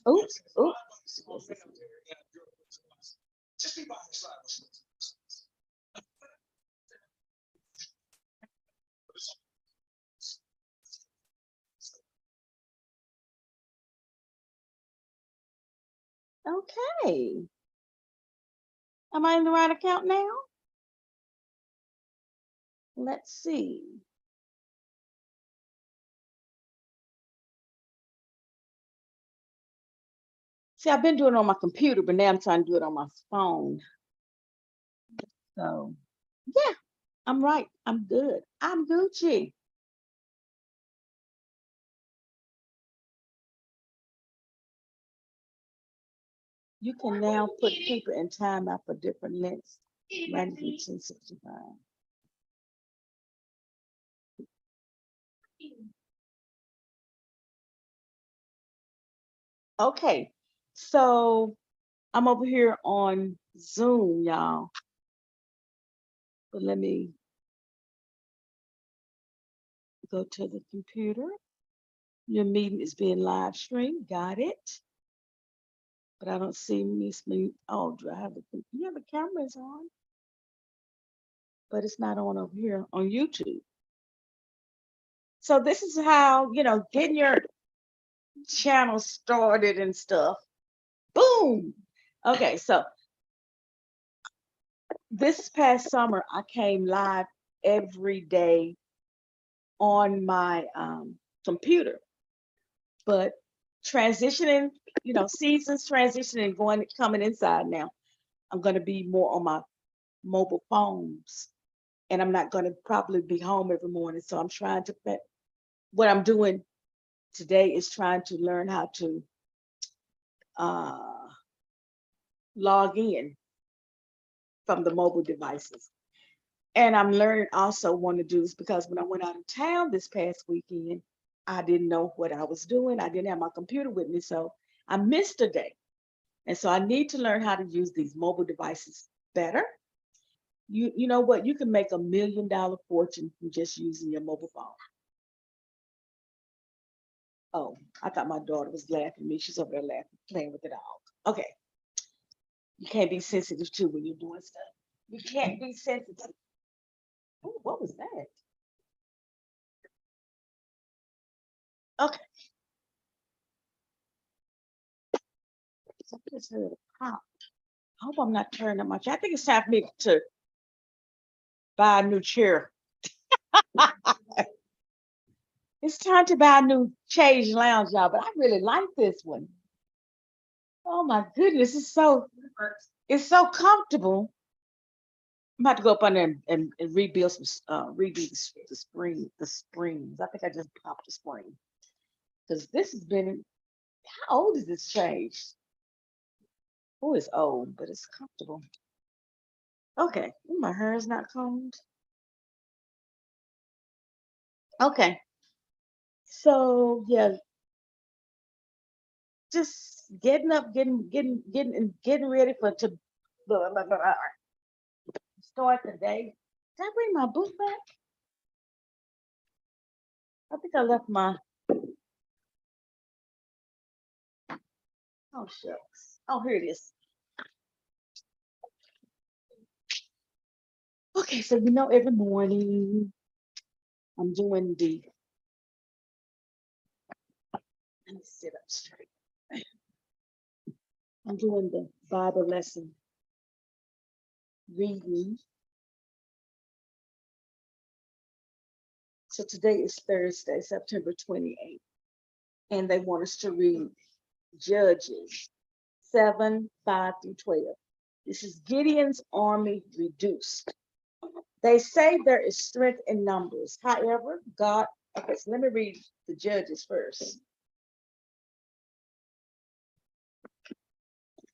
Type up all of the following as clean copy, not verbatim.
Oops, oops. Okay. Am I in the right account now? Let's see. See, I've been doing it on my computer, but now I'm trying to do it on my phone. So, yeah, I'm right. I'm good. I'm Gucci. You can now put people in timeout for different lengths. Randomly 1065. Okay, so I'm over here on Zoom, y'all. But let me go to the computer. Your meeting is being live streamed. Got it. But I don't see Miss Me. Oh, do I have yeah, the camera's on, but it's not on over here on YouTube. So this is how, getting your channel started and stuff. Boom. Okay, so this past summer I came live every day on my computer, but transitioning, seasons transitioning, going coming inside now. I'm going to be more on my mobile phones, and I'm not going to probably be home every morning. So I'm trying to what I'm doing today is trying to learn how to uh, log in from the mobile devices. And I'm learning also want to do this because when I went out of town this past weekend, I didn't know what I was doing. I didn't have my computer with me, so I missed a day. And so I need to learn how to use these mobile devices better. You know what? You can make $1 million fortune from just using your mobile phone. Oh, I thought my daughter was laughing at me. She's over there laughing, playing with the dog. Okay. You can't be sensitive too when you're doing stuff. You can't be sensitive. Oh, what was that? Okay. So I just heard a pop. I hope I'm not turning up my chair. I think it's time for me to buy a new chair. It's time to buy a new Change Lounge, y'all, but I really like this one. Oh my goodness, it's so comfortable. I'm about to go up under and rebuild rebuild the springs. I think I just popped the spring because this has been. How old is this change? Oh, it's old, but it's comfortable. Okay, ooh, my hair is not combed. Okay, so yeah, just getting up, getting ready for to blah, blah, blah, blah, start the day. Did I bring my book back? I think I left my. Oh shucks. Oh, here it is. Okay, so every morning I'm doing the. Let me sit up straight. I'm doing the Bible lesson reading. So today is Thursday, September 28th, and they want us to read Judges 7, 5 through 12. This is Gideon's army reduced. They say there is strength in numbers. However, God, okay, so let me read the Judges first.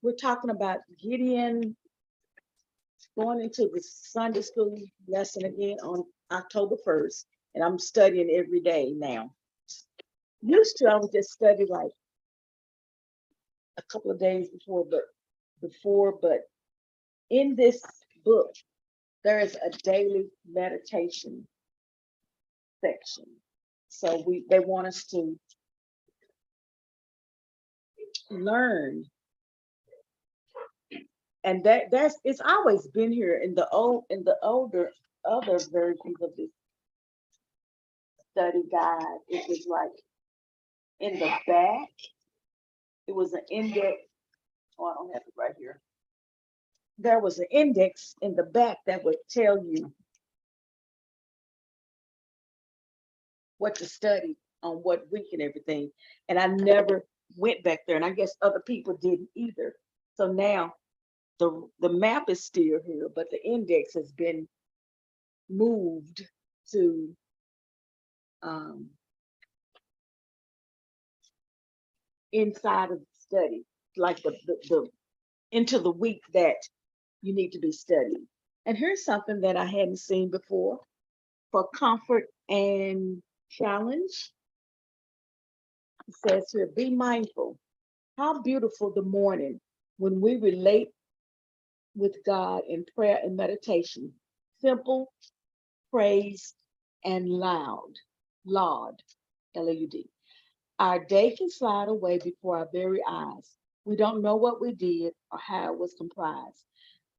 We're talking about Gideon going into the Sunday school lesson again on October 1st, and I'm studying every day now. Used to, I would just study like a couple of days but in this book, there is a daily meditation section. So they want us to learn. And that's it's always been here in the older other versions of this study guide. It was like in the back, it was an index. Oh, I don't have it right here. There was an index in the back that would tell you what to study on what week and everything. And I never went back there, and I guess other people didn't either. So now the map is still here, but the index has been moved to um, inside of the study, like the into the week that you need to be studying. And here's something that I hadn't seen before for comfort and challenge. It says here, be mindful. How beautiful the morning when we relate with God in prayer and meditation. Simple, praise, and laud, L-A-U-D. Our day can slide away before our very eyes. We don't know what we did or how it was comprised.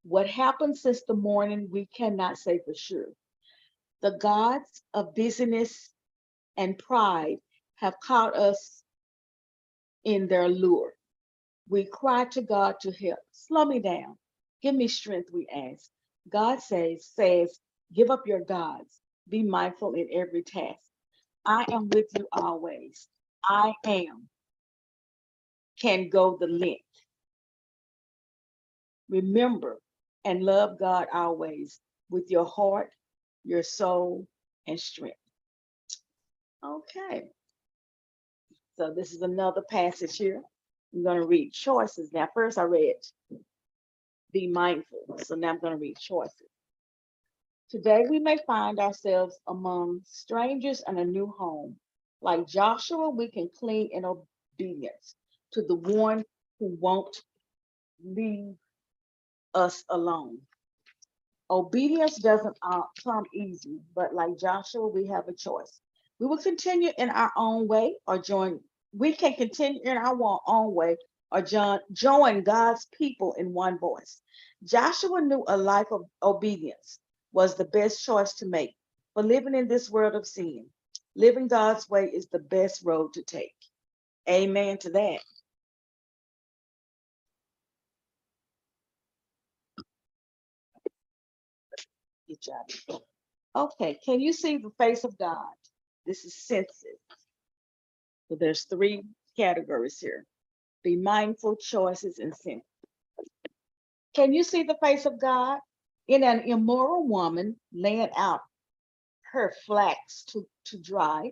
What happened since the morning, we cannot say for sure. The gods of busyness and pride have caught us in their lure. We cry to God to help. Slow me down. Give me strength, we ask. God says, give up your gods. Be mindful in every task. I am with you always. I am can go the length. Remember and love God always with your heart, your soul, and strength. Okay, so this is another passage here. I'm going to read choices. Now, first I read be mindful. So now I'm going to read choices. Today we may find ourselves among strangers in a new home. Like Joshua, we can cling in obedience to the one who won't leave us alone. Obedience doesn't come easy, but like Joshua, we have a choice. We will continue in our own way or join, we can continue in our own way or join God's people in one voice. Joshua knew a life of obedience was the best choice to make for living in this world of sin. Living God's way is the best road to take. Amen to that. Good job. Okay, can you see the face of God? This is senses. So there's three categories here. Be mindful, choices, and sin. Can you see the face of God? In an immoral woman laying out her flax to dry,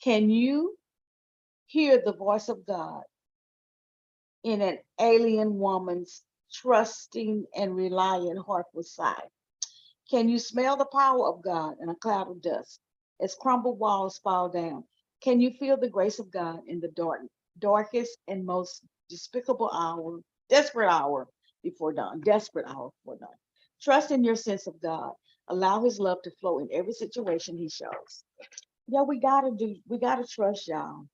can you hear the voice of God in an alien woman's trusting and relying heartful sigh? Can you smell the power of God in a cloud of dust as crumbled walls fall down? Can you feel the grace of God in the darkest and most despicable hour, desperate hour before dawn, desperate hour before dawn? Trust in your sense of God. Allow his love to flow in every situation he shows. Yeah, we gotta trust y'all.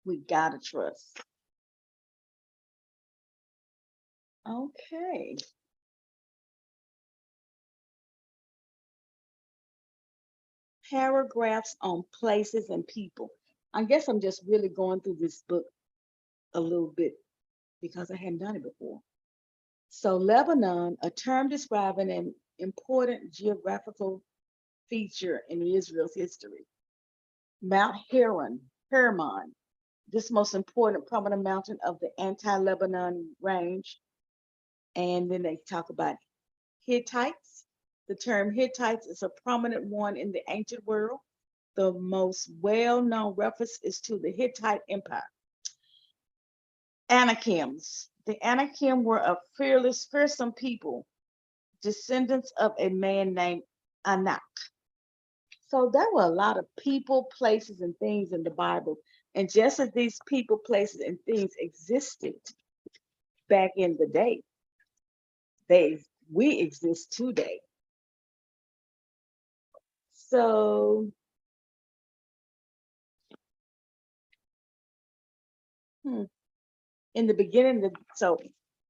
We gotta trust. Okay. Paragraphs on places and people. I guess I'm just really going through this book a little bit because I hadn't done it before. So Lebanon, a term describing an important geographical feature in Israel's history. Mount Hermon, this most important prominent mountain of the anti-Lebanon range. And then they talk about Hittites. The term Hittites is a prominent one in the ancient world. The most well-known reference is to the Hittite Empire. Anakims. The Anakim were a fearsome people, descendants of a man named Anak. So there were a lot of people, places, and things in the Bible. And just as these people, places, and things existed back in the day, we exist today. So Hmm. In the beginning, so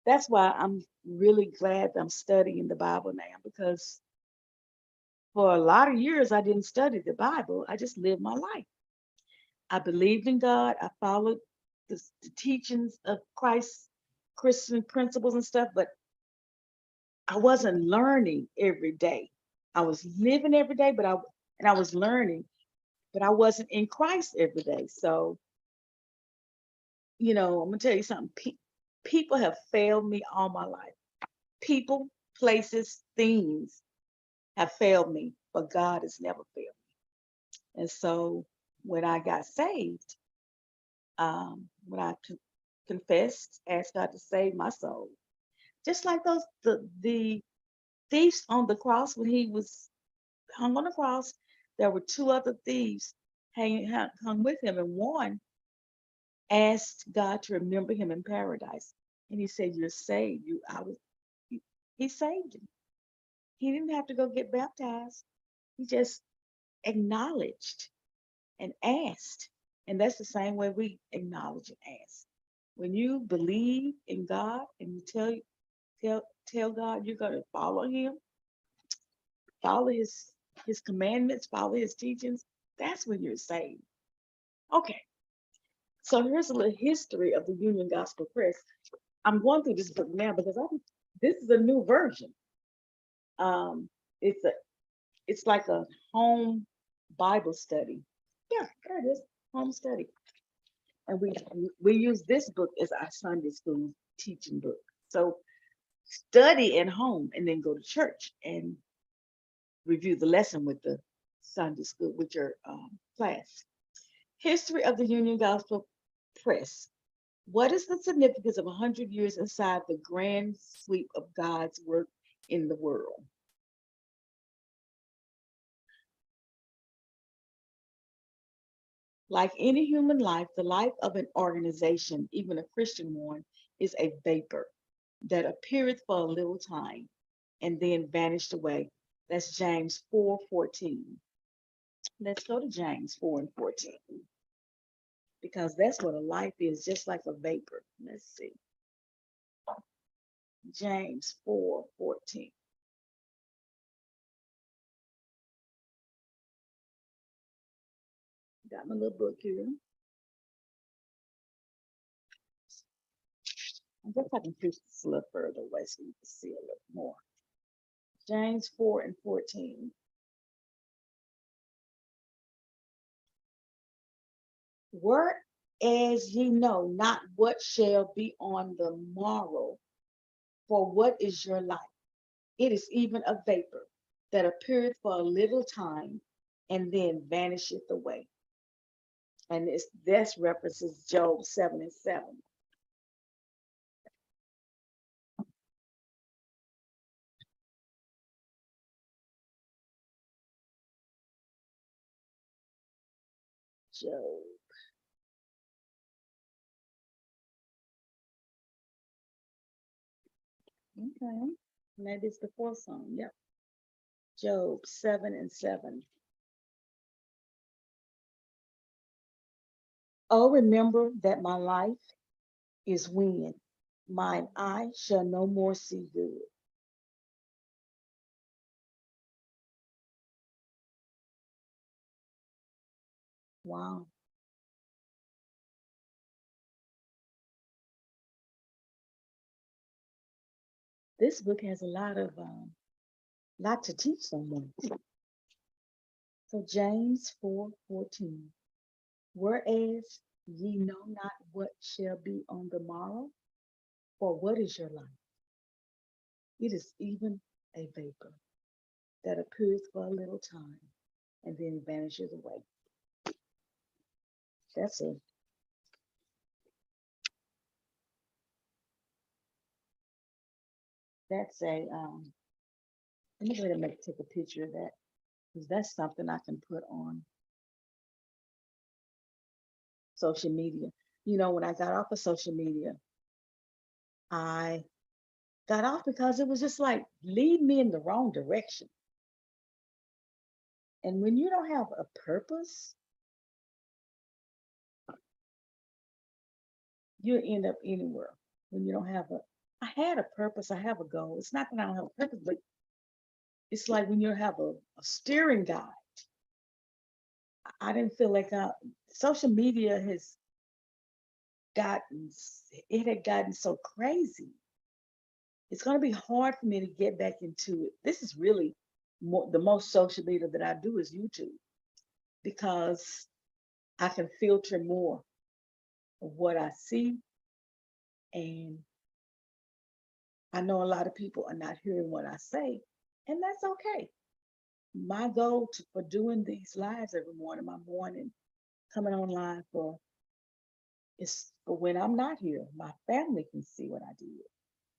that's why I'm really glad that I'm studying the Bible now, because for a lot of years I didn't study the Bible. I just lived my life. I believed in God. I followed the teachings of Christ, Christian principles and stuff, but I wasn't learning every day. I was living every day, I was learning, but I wasn't in Christ every day. So, I'm gonna tell you something. People have failed me all my life. People, places, things have failed me, but God has never failed me. And so when I got saved, when I confessed, asked God to save my soul, just like the thieves on the cross when he was hung on the cross, there were two other thieves hung with him, and one asked God to remember him in paradise, and he said, "You're saved." He saved him. He didn't have to go get baptized. He just acknowledged and asked. And that's the same way we acknowledge and ask. When you believe in God and you tell God you're going to follow him, follow his commandments, follow his teachings, that's when you're saved. Okay. So here's a little history of the Union Gospel Press. I'm going through this book now because this is a new version. Um, it's a it's like a home Bible study. Yeah, there it is, home study. And we use this book as our Sunday school teaching book. So study at home and then go to church and review the lesson with the Sunday school with your class. History of the Union Gospel Press. What is the significance of 100 years inside the grand sweep of God's work in the world? Like any human life, the life of an organization, even a Christian one, is a vapor that appeareth for a little time and then vanished away. That's James 4:14. Let's go to James 4 and 14 because that's what a life is, just like a vapor. Let's see. James 4:14. Got my little book here. I guess I can push this a little further away so you can see a little more. James 4 and 14. Whereas ye know not what shall be on the morrow, for what is your life? It is even a vapor that appeareth for a little time and then vanisheth away. And this references Job 7 and 7. Job. Okay. Maybe it's the fourth song. Yep. Job 7 and 7. Oh, remember that my life is wind. Mine eye shall no more see good. Wow. This book has a lot to teach someone. So James 4:14. Whereas ye know not what shall be on the morrow, for what is your life? It is even a vapor that appears for a little time and then vanishes away. That's a that's a let me go ahead and take a picture of that because that's something I can put on social media. When I got off of social media, I got off because it was just like lead me in the wrong direction. And when you don't have a purpose, you end up anywhere when you don't have a. I had a purpose. I have a goal. It's not that I don't have a purpose, but it's like when you have a steering guide. I didn't feel like social media has gotten it had gotten so crazy. It's going to be hard for me to get back into it. This is really the most social media that I do is YouTube because I can filter more of what I see, and I know a lot of people are not hearing what I say, and that's okay. My goal for doing these lives every morning, my morning coming online for is for when I'm not here. My family can see what I did.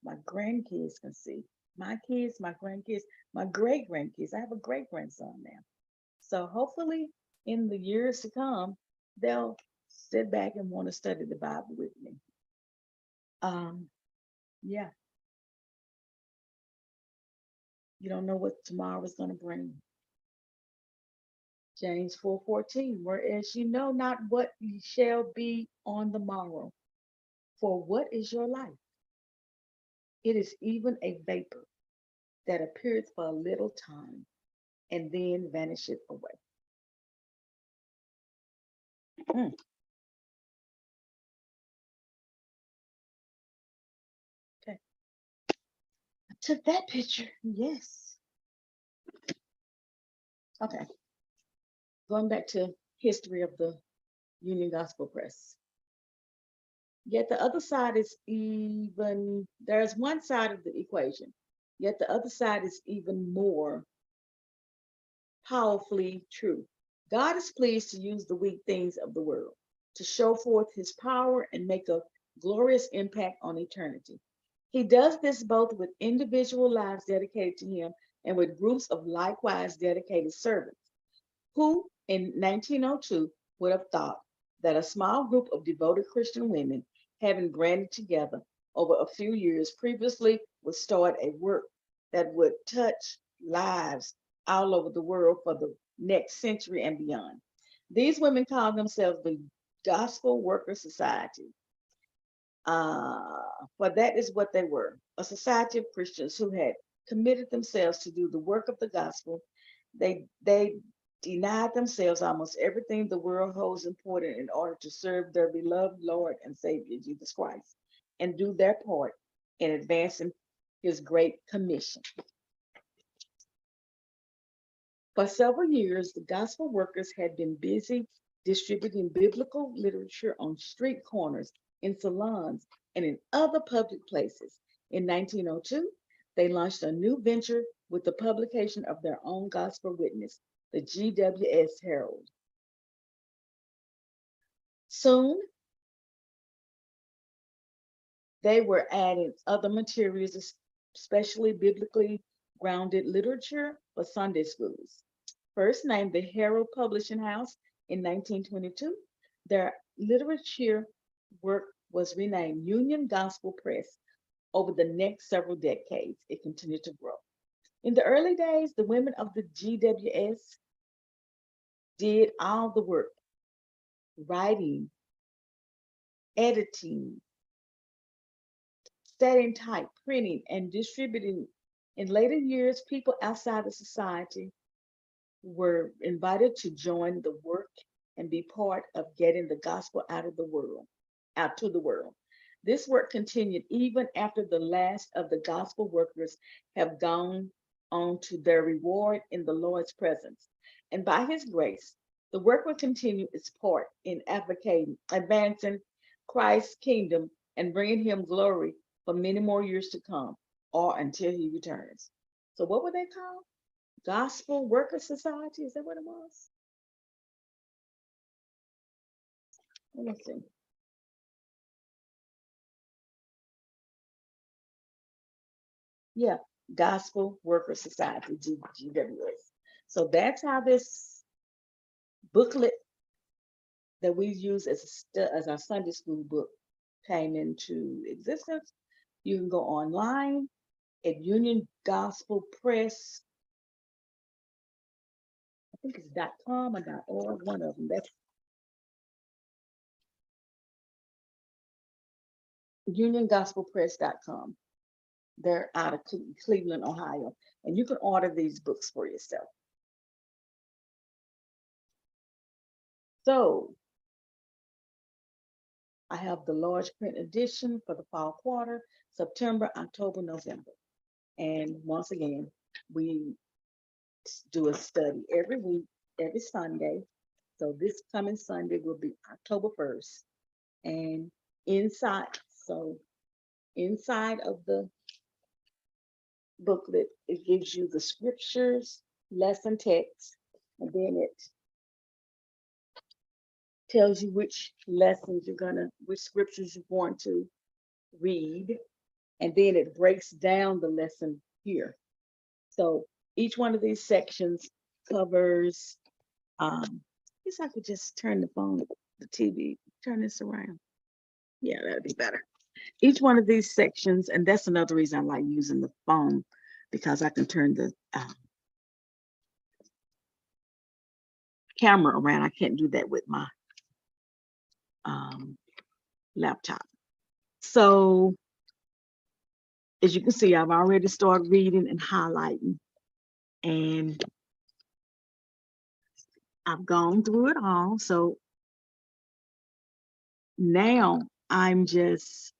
My grandkids can see. My kids, my grandkids, my great grandkids. I have a great grandson now. So hopefully in the years to come, they'll sit back and want to study the Bible with me. Um, yeah, you don't know what tomorrow is going to bring. James 4:14, whereas you know not what ye shall be on the morrow. For what is your life? It is even a vapor that appeareth for a little time and then vanisheth away. Mm, okay. I took that picture. Yes. Okay. Going back to history of the Union Gospel Press. Yet the other side is even, there's one side of the equation, yet the other side is even more powerfully true. God is pleased to use the weak things of the world to show forth his power and make a glorious impact on eternity. He does this both with individual lives dedicated to him and with groups of likewise dedicated servants. Who in 1902 would have thought that a small group of devoted Christian women, having branded together over a few years previously, would start a work that would touch lives all over the world for the next century and beyond? These women call themselves the Gospel Worker Society. For that is what they were, a society of Christians who had committed themselves to do the work of the gospel. They denied themselves almost everything the world holds important in order to serve their beloved Lord and Savior Jesus Christ and do their part in advancing his great commission. For several years, the gospel workers had been busy distributing biblical literature on street corners, in salons, and in other public places. In 1902, they launched a new venture with the publication of their own gospel witness, the GWS Herald. Soon, they were adding other materials, especially biblically grounded literature for Sunday schools. First named the Herald Publishing House in 1922, their literature work was renamed Union Gospel Press. Over the next several decades, it continued to grow. In the early days, the women of the GWS did all the work, writing, editing, setting type, printing, and distributing. In later years, people outside the society were invited to join the work and be part of getting the gospel out to the world. This work continued even after the last of the gospel workers have gone on to their reward in the Lord's presence. And by his grace, the work will continue its part in advocating, advancing Christ's kingdom and bringing him glory for many more years to come or until he returns. So, what were they called? Gospel Worker Society? Is that what it was? Let me see. Yeah, Gospel Worker Society, GWS. So that's how this booklet that we use as our Sunday school book came into existence. You can go online at Union Gospel Press. I think it's .com or .org, one of them. That's uniongospelpress.com. They're out of Cleveland, Ohio, and you can order these books for yourself. So I have the large print edition for the fall quarter, September, October, November. And once again, we do a study every week, every Sunday. So this coming Sunday will be October 1st. And inside, so inside of the booklet, it gives you the scriptures, lesson text, and then it tells you which lessons which scriptures you're going to read, and then it breaks down the lesson here. So each one of these sections covers, I guess I could just turn the TV, turn this around. Yeah, that'd be better. Each one of these sections, and that's another reason I like using the phone, because I can turn the camera around. I can't do that with my laptop. So as you can see, I've already started reading and highlighting, and I've gone through it all. So now I'm just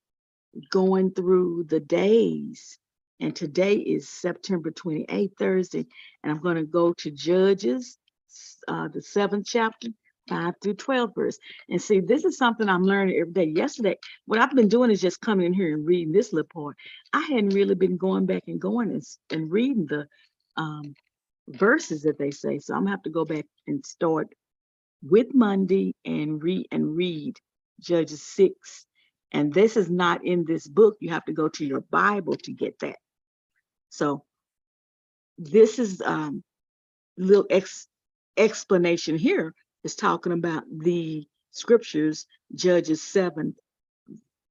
going through the days, and today is September 28th, Thursday, and I'm going to go to Judges, the 7th chapter, 5 through 12 verse. And see, this is something I'm learning every day. Yesterday, what I've been doing is just coming in here and reading this little part. I hadn't really been going back and and reading the verses that they say. So I'm gonna have to go back and start with Monday and read Judges 6. And this is not in this book. You have to go to your Bible to get that. So this is little explanation here is talking about the scriptures, Judges 7,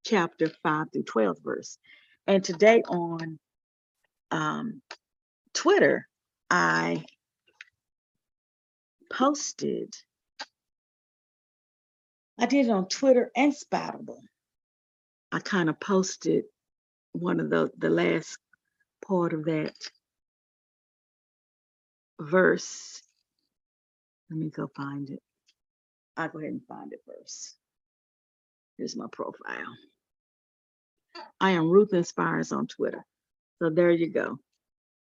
chapter 5 through 12 verse. And today on Twitter, I did it on Twitter and Spoutable. I kind of posted one of the last part of that verse. Let me go find it. I'll go ahead and find it first. Here's my profile. I am Ruth Inspires on Twitter. So there you go.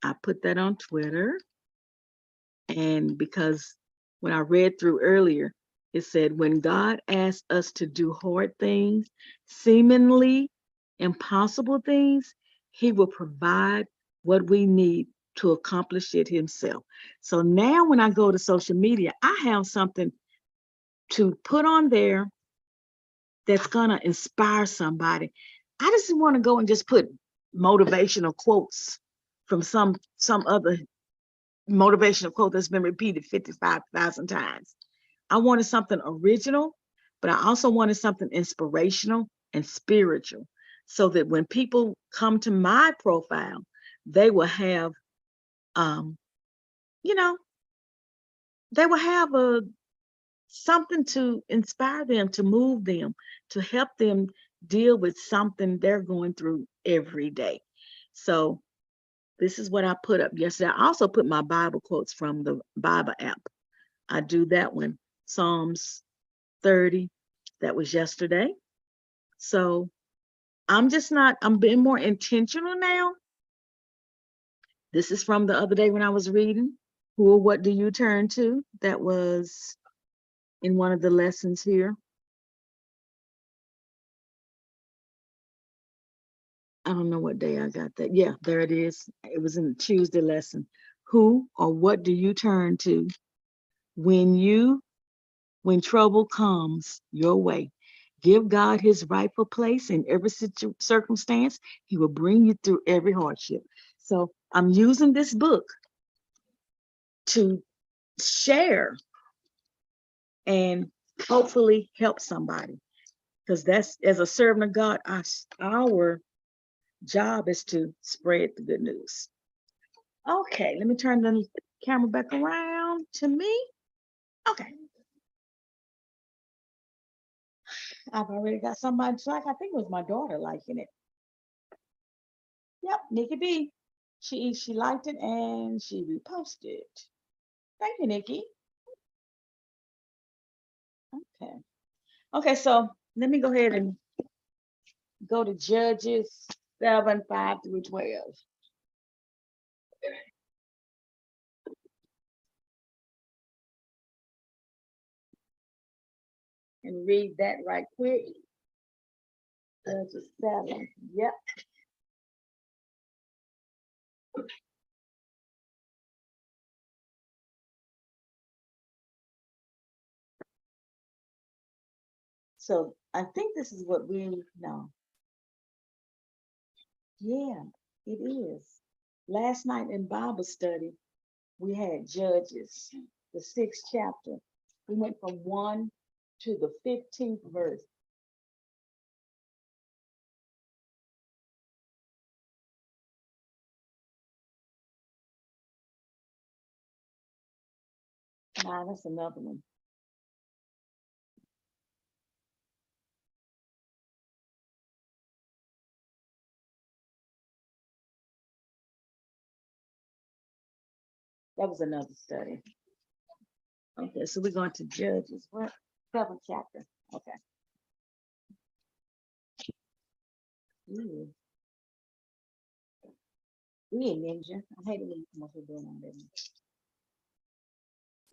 I put that on Twitter. And because when I read through earlier, it said, when God asks us to do hard things, seemingly impossible things, he will provide what we need to accomplish it himself. So now when I go to social media, I have something to put on there that's gonna inspire somebody. I just want to go and just put motivational quotes from some other motivational quote that's been repeated 55,000 times. I wanted something original, but I also wanted something inspirational and spiritual, so that when people come to my profile, they will have, you know, they will have something to inspire them, to move them, to help them deal with something they're going through every day. So this is what I put up yesterday. I also put my Bible quotes from the Bible app. I do that one, Psalms 30. That was yesterday. So I'm being more intentional now. This is from the other day when I was reading. Who or what do you turn to? That was in one of the lessons here. I don't know what day I got that. Yeah, there it is. It was in the Tuesday lesson. Who or what do you turn to when trouble comes your way? Give God his rightful place in every circumstance. He will bring you through every hardship. So I'm using this book to share and hopefully help somebody, because that's, as a servant of God, our job is to spread the good news. Okay, let me turn the camera back around to me. Okay. I've already got somebody to like. I think it was my daughter liking it. Yep, Nikki B. She liked it and she reposted. Thank you, Nikki. Okay. Okay, so let me go ahead and go to Judges 7, 5 through 12. And read that right quick. Judges 7. Yep. So I think this is what we know. Yeah, it is. Last night in Bible study, we had Judges, the 6th chapter. We went from 1 to the 15th verse. Nah, that's another one. That was another study. Okay, so we're going to Judges. What? 7th chapter. Okay. Ooh. Yeah, ninja. I hate it when you come up with doing all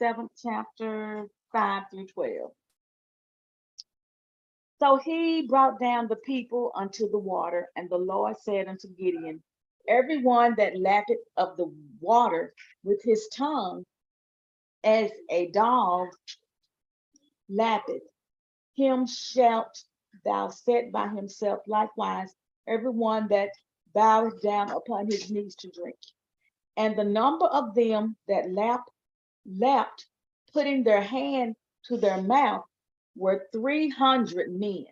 that. 7th chapter, 5 through 12. So he brought down the people unto the water, and the Lord said unto Gideon, everyone that lappeth of the water with his tongue, as a dog lappeth, him shalt thou set by himself likewise, everyone that boweth down upon his knees to drink. And the number of them that lapped, putting their hand to their mouth, were 300 men.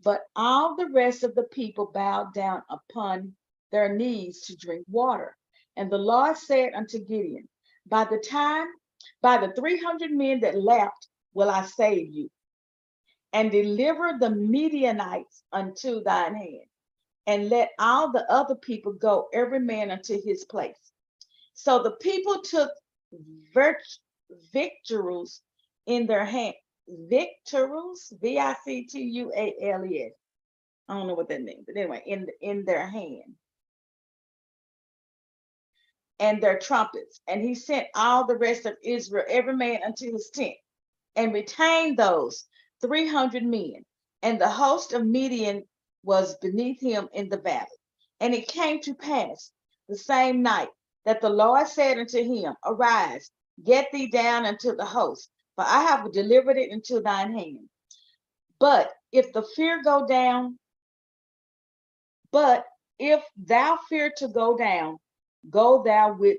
But all the rest of the people bowed down upon their knees to drink water. And the Lord said unto Gideon, by the 300 men that lapped will I save you, and deliver the Midianites unto thine hand, and let all the other people go, every man unto his place. So the people took victuals in their hand. Victuals, Victuals. I don't know what that means, but anyway, in their hand, and their trumpets. And he sent all the rest of Israel, every man unto his tent, and retained those 300 men. And the host of Midian was beneath him in the valley. And it came to pass the same night that the Lord said unto him, arise, get thee down unto the host, for I have delivered it into thine hand. But if the fear go down, but if thou fear to go down, go thou with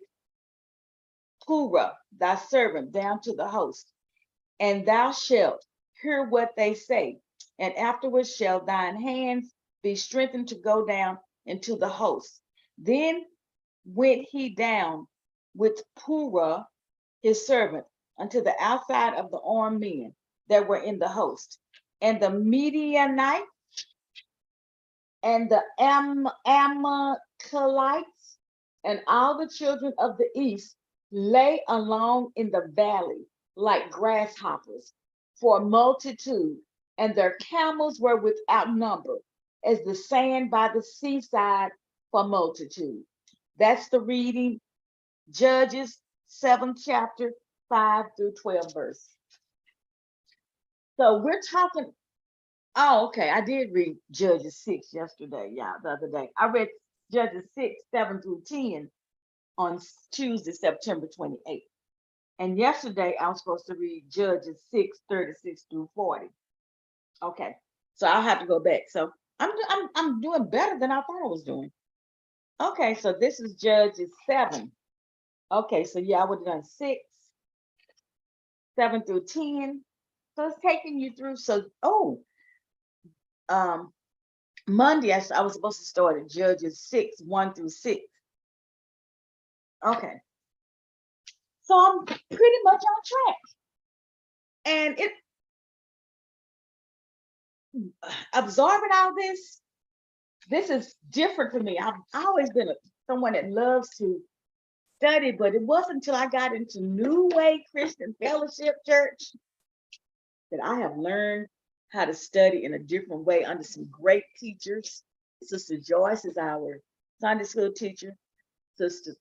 Purah, thy servant, down to the host, and thou shalt hear what they say, and afterwards shall thine hands be strengthened to go down into the host. Then went he down with Purah, his servant, unto the outside of the armed men that were in the host. And the Midianites and the Amalekites and all the children of the east lay along in the valley like grasshoppers for multitude, and their camels were without number, as the sand by the seaside for multitude. That's the reading, Judges 7th chapter, 5 through 12 verse. So we're talking. Oh, okay. I did read Judges 6 yesterday. Yeah, the other day. I read Judges 6, 7 through 10 on Tuesday, September 28th. And yesterday I was supposed to read Judges 6, 36 through 40. Okay. So I'll have to go back. So I'm doing better than I thought I was doing. Okay, so this is Judges 7. Okay, so yeah, I would have done 6, 7 through 10. So it's taking you through. So Monday, I was supposed to start at Judges 6, 1 through 6. Okay. So I'm pretty much on track. And absorbing all this is different for me. I've always been someone that loves to study, but it wasn't until I got into New Way Christian Fellowship Church that I have learned how to study in a different way under some great teachers. Sister Joyce is our Sunday school teacher. Sister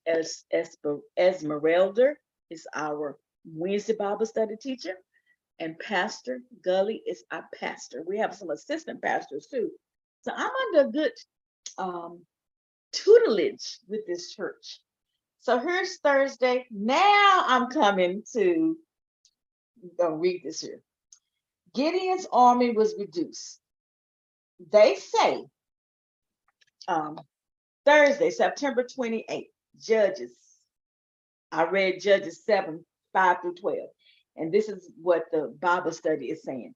Esmeralda is our Wednesday Bible study teacher. And Pastor Gully is our pastor. We have some assistant pastors too. So I'm under good tutelage with this church. So here's Thursday. Now I'm coming to read this here. Gideon's army was reduced. They say Thursday, September 28th, Judges. I read Judges 7, 5 through 12. And this is what the Bible study is saying.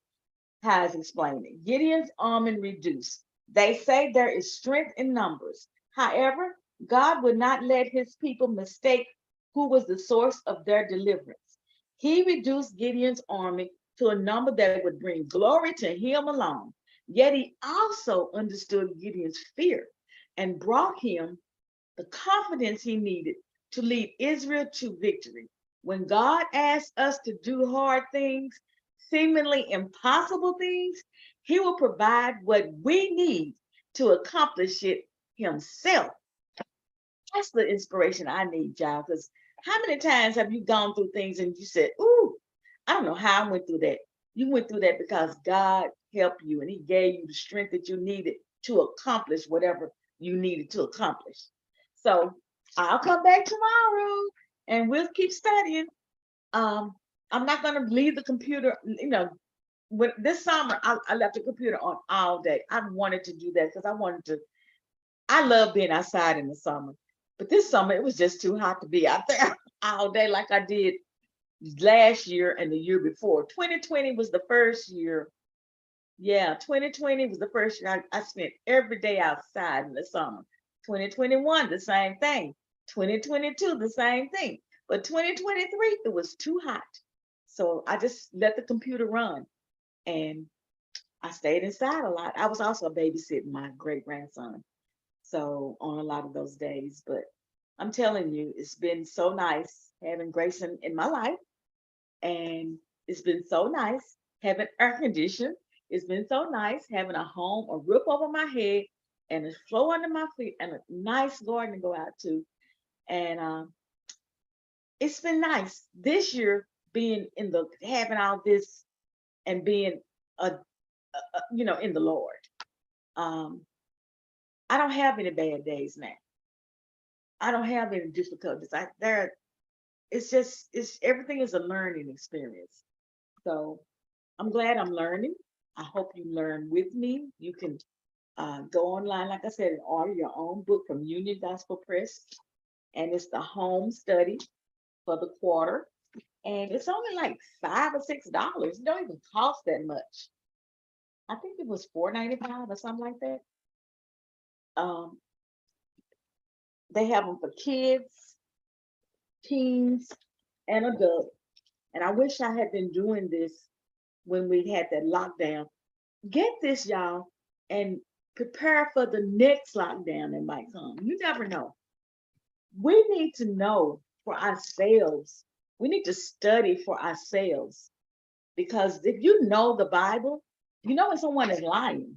How is explained it. Gideon's army reduced. They say there is strength in numbers. However, God would not let his people mistake who was the source of their deliverance. He reduced Gideon's army to a number that would bring glory to him alone. Yet he also understood Gideon's fear and brought him the confidence he needed to lead Israel to victory. When God asks us to do hard things, seemingly impossible things, he will provide what we need to accomplish it himself. That's the inspiration I need, y'all, because how many times have you gone through things and you said, ooh, I don't know how I went through that. You went through that because God helped you and he gave you the strength that you needed to accomplish whatever you needed to accomplish. So I'll come back tomorrow and we'll keep studying. I'm not going to leave the computer, when this summer I left the computer on all day. I wanted to do that because I love being outside in the summer. But this summer it was just too hot to be out there all day like I did last year and the year before. 2020 was the first year. Yeah, 2020 was the first year I spent every day outside in the summer. 2021, the same thing. 2022, the same thing. But 2023, it was too hot. So I just let the computer run and I stayed inside a lot. I was also babysitting my great grandson. So on a lot of those days, but I'm telling you, it's been so nice having Grayson in my life. And it's been so nice having air conditioning. It's been so nice having a home, a roof over my head, and a floor under my feet, and a nice garden to go out to. And it's been nice this year being having all this and being in the Lord. I don't have any bad days now. I don't have any difficulties. It's everything is a learning experience. So I'm glad I'm learning. I hope you learn with me. You can go online, like I said, and order your own book from Union Gospel Press. And it's the home study for the quarter. And it's only like $5 or $6. It don't even cost that much. I think it was $4.95 or something like that. They have them for kids, teens, and adults. And I wish I had been doing this when we had that lockdown. Get this, y'all, and prepare for the next lockdown that might come. You never know. We need to know for ourselves. We need to study for ourselves. Because if you know the Bible, you know when someone is lying.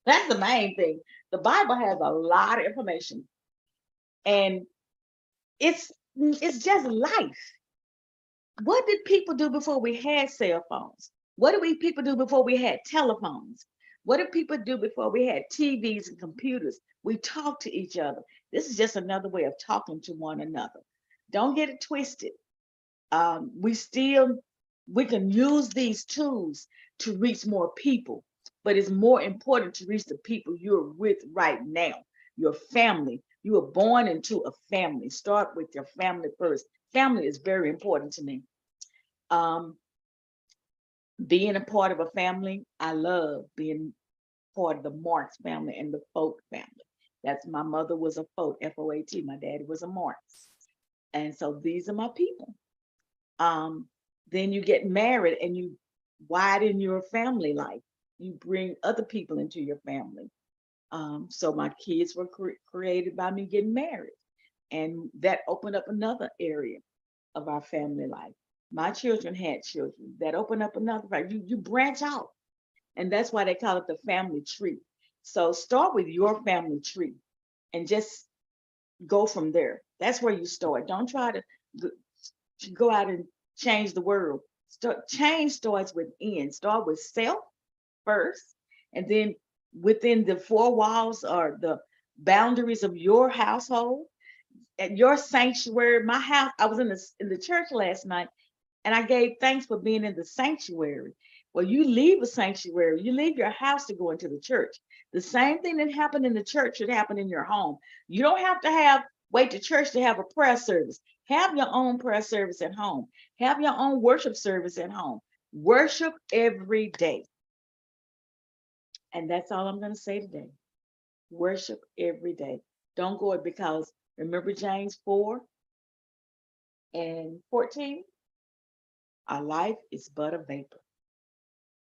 That's the main thing. The Bible has a lot of information. And it's just life. What did people do before we had cell phones? What did people do before we had telephones? What did people do before we had TVs and computers? We talked to each other. This is just another way of talking to one another. Don't get it twisted. We can use these tools to reach more people, but it's more important to reach the people you're with right now, your family. You were born into a family. Start with your family first. Family is very important to me. Being a part of a family, I love being part of the Marks family and the Folk family. That's my mother was a Folk, F-O-A-T. My daddy was a Marks. And so these are my people. Then you get married and you widen your family life. you bring other people into your family. So my kids were created by me getting married, and that opened up another area of our family life. My children had children that opened up another. Right? You branch out, and that's why they call it the family tree. So start with your family tree, and just go from there. That's where you start. Don't try to go out and change the world. Change starts within. Start with self first, and then within the four walls or the boundaries of your household, at your sanctuary. My house, I was in the church last night, and I gave thanks for being in the sanctuary. Well, you leave a sanctuary, you leave your house to go into the church. The same thing that happened in the church should happen in your home. You don't have to wait to church to have a prayer service. Have your own prayer service at home. Have your own worship service at home. Worship every day. And that's all I'm going to say today. Worship every day. Don't go it, because remember James 4:14? Our life is but a vapor.